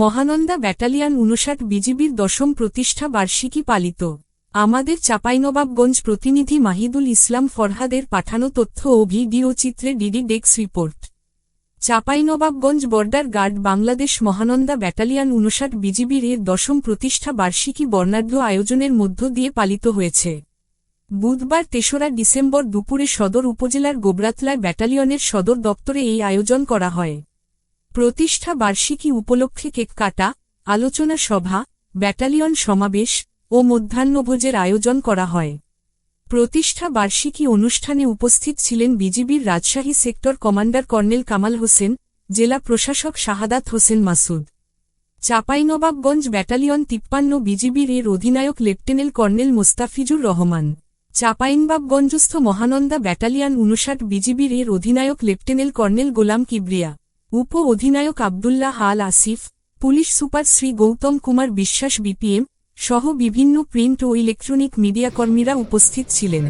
Mahananda battalion 59 বিজিবির 10ম প্রতিষ্ঠা বার্ষিকী পালিত। আমাদের চাঁপাইনবাবগঞ্জ প্রতিনিধি মাহিদুল ইসলাম ফরহাদের পাঠানো তথ্য ও ভিডিও চিত্রে DD desk report. Chapainawabganj border guard Bangladesh Mahananda battalion 59 বিজিবির এর 10ম প্রতিষ্ঠা বার্ষিকী বর্ণাঢ্য আয়োজনের মধ্য দিয়ে পালিত হয়েছে। বুধবার 3রা ডিসেম্বর দুপুরে সদর উপজেলার গোবরাতলায় ব্যাটালিয়নের সদর দপ্তরে এই আয়োজন করা হয়। প্রতিষ্ঠা বার্ষিকী উপলক্ষে কেক কাটা, আলোচনা সভা, ব্যাটালিয়ন সমাবেশ ও মধ্যাহ্নভোজের আয়োজন করা হয়। প্রতিষ্ঠা বার্ষিকী অনুষ্ঠানে উপস্থিত ছিলেন বিজিবির Rajshahi sector commander colonel Kamal Hossain, জেলা প্রশাসক শাহাদাত হোসেন মাসুদ। চাঁপাইনবাবগঞ্জ ব্যাটালিয়ন 53 বিজিবির এর অধিনায়ক লেফটেন্যান্ট কর্নেল মোস্তাফিজুর রহমান। চাঁপাইনবাবগঞ্জস্থ মহানন্দা ব্যাটালিয়ন 59 বিজিবির এর অধিনায়ক লেফটেন্যান্ট কর্নেল গোলাম কিবরিয়া, উপ অধিনায়ক আবদুল্লাহ আল Asif, police super Shri Gautam Kumar Biswas BPM সহ বিভিন্ন প্রিন্ট ও ইলেকট্রনিক মিডিয়া কর্মীরা উপস্থিত ছিলেন।